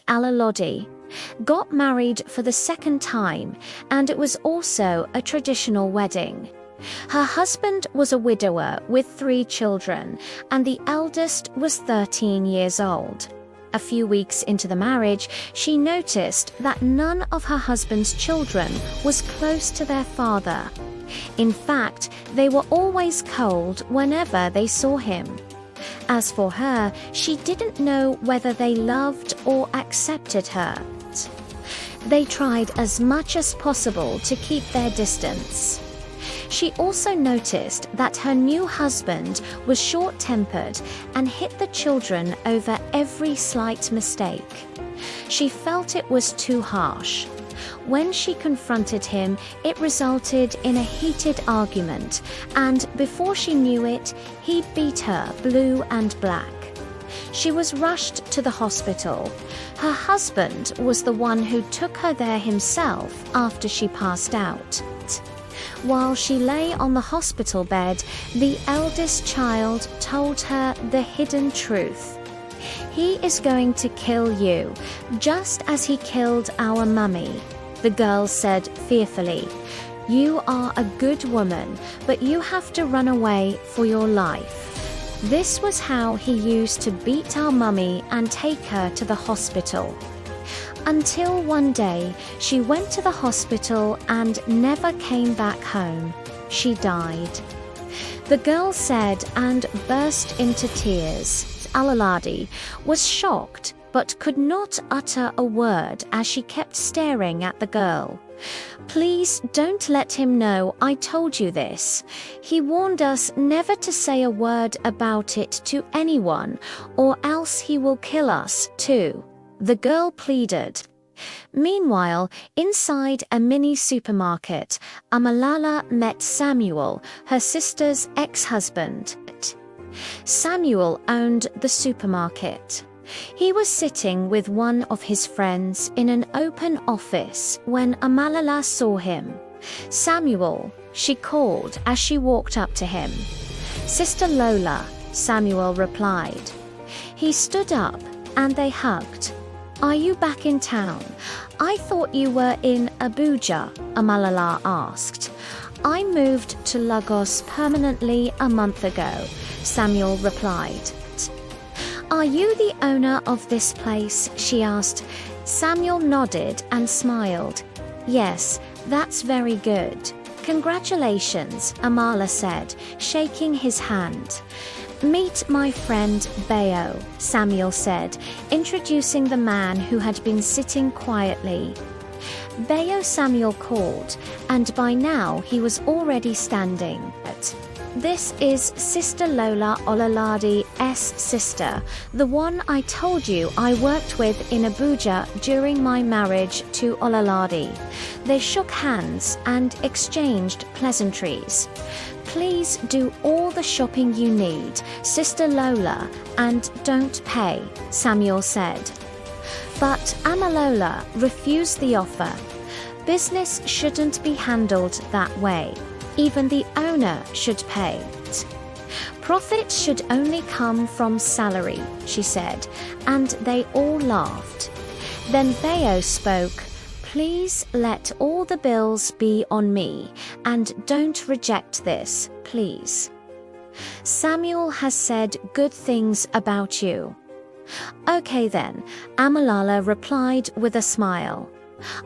Alalodi, got married for the second time, and it was also a traditional wedding. Her husband was a widower with 3 children, and the eldest was 13 years old. A few weeks into the marriage, she noticed that none of her husband's children was close to their father. In fact, they were always cold whenever they saw him. As for her, she didn't know whether they loved or accepted her. They tried as much as possible to keep their distance. She also noticed that her new husband was short-tempered and hit the children over every slight mistake. She felt it was too harsh. When she confronted him, it resulted in a heated argument, and before she knew it, he beat her blue and black. She was rushed to the hospital. Her husband was the one who took her there himself after she passed out. While she lay on the hospital bed, the eldest child told her the hidden truth. "He is going to kill you, just as he killed our mummy," the girl said fearfully. "You are a good woman, but you have to run away for your life." This was how he used to beat our mummy and take her to the hospital. Until one day, she went to the hospital and never came back home. She died. The girl said and burst into tears. Alaladi was shocked but could not utter a word as she kept staring at the girl. "Please don't let him know I told you this. He warned us never to say a word about it to anyone, or else he will kill us too," the girl pleaded. Meanwhile, inside a mini supermarket, Amalala met Samuel, her sister's ex-husband. Samuel owned the supermarket. He was sitting with one of his friends in an open office when Amalala saw him. "Samuel," she called as she walked up to him. "Sister Lola," Samuel replied. He stood up and they hugged. "Are you back in town? I thought you were in Abuja," Amalala asked. "I moved to Lagos permanently a month ago," Samuel replied. "Are you the owner of this place?" she asked. Samuel nodded and smiled. "Yes, that's very good. Congratulations," Amala said, shaking his hand. "Meet my friend Bayo," Samuel said, introducing the man who had been sitting quietly. Bayo Samuel called, and by now he was already standing. "This is Sister Lola Olaladi's sister, the one I told you I worked with in Abuja during my marriage to Olaladi." They shook hands and exchanged pleasantries. "Please do all the shopping you need, Sister Lola, and don't pay," Samuel said. But Amalola refused the offer. Business shouldn't be handled that way. Even the owner should pay. "Profits should only come from salary," she said, and they all laughed. Then Bayo spoke. "Please let all the bills be on me, and don't reject this, please. Samuel has said good things about you." "Okay then," Amalala replied with a smile.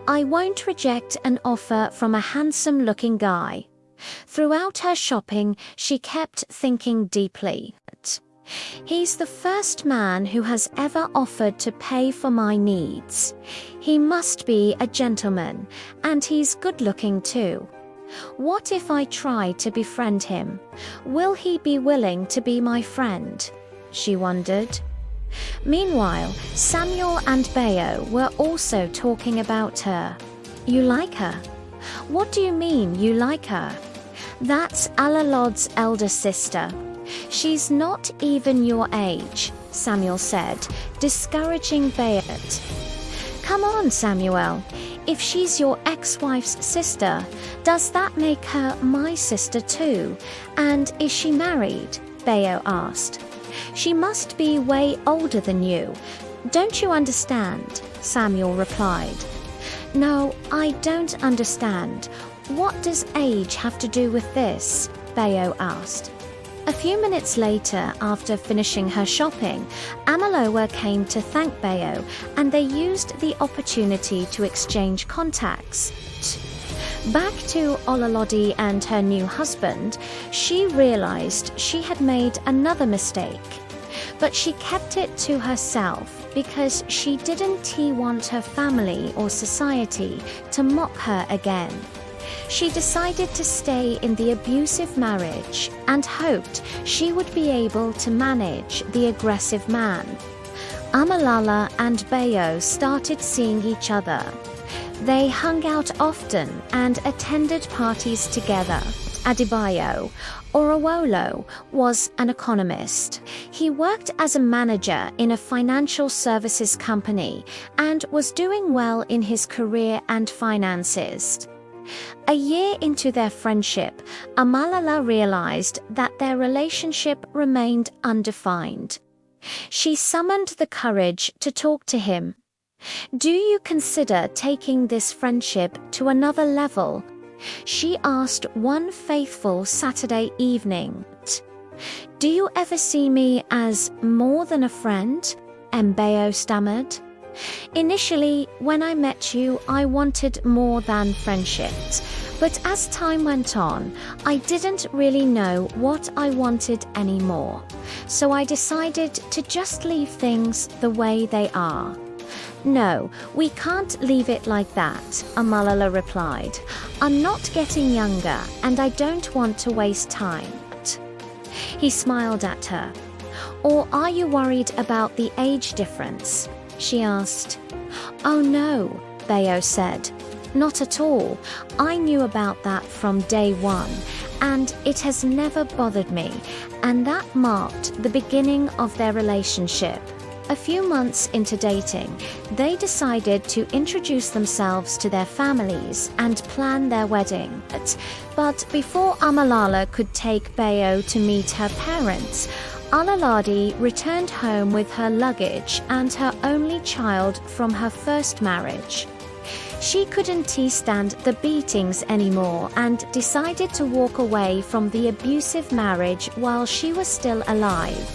"I won't reject an offer from a handsome-looking guy." Throughout her shopping, she kept thinking deeply. "He's the first man who has ever offered to pay for my needs. He must be a gentleman, and he's good-looking too. What if I try to befriend him? Will he be willing to be my friend?" she wondered. Meanwhile, Samuel and Bayo were also talking about her. "You like her? What do you mean you like her?" "That's Alalod's elder sister. She's not even your age," Samuel said, discouraging Bayo. "Come on, Samuel. If she's your ex-wife's sister, does that make her my sister too? And is she married?" Bayo asked. "She must be way older than you. "Don't you understand?" Samuel replied. "No, I don't understand. What does age have to do with this?" Bayo asked. A few minutes later, after finishing her shopping, Amaloa came to thank Bayo, and they used the opportunity to exchange contacts. Back to Ololodi and her new husband, she realized she had made another mistake. But she kept it to herself because she didn't want her family or society to mock her again. She decided to stay in the abusive marriage and hoped she would be able to manage the aggressive man. Amalala and Bayo started seeing each other. They hung out often and attended parties together. Adebayo, Orowolo, was an economist. He worked as a manager in a financial services company and was doing well in his career and finances. A year into their friendship, Amalala realized that their relationship remained undefined. She summoned the courage to talk to him. "Do you consider taking this friendship to another level?" she asked one faithful Saturday evening. "Do you ever see me as more than a friend?" Bayo stammered. "Initially, when I met you, I wanted more than friendships. But as time went on, I didn't really know what I wanted anymore. So I decided to just leave things the way they are." "No, we can't leave it like that," Amalala replied. "I'm not getting younger, and I don't want to waste time." He smiled at her. "Or are you worried about the age difference?" she asked. "Oh no," Bayo said. "Not at all. I knew about that from day one, and it has never bothered me," and that marked the beginning of their relationship. A few months into dating, they decided to introduce themselves to their families and plan their wedding. But before Amalala could take Bayo to meet her parents, Ololodi returned home with her luggage and her only child from her first marriage. She couldn't stand the beatings anymore and decided to walk away from the abusive marriage while she was still alive.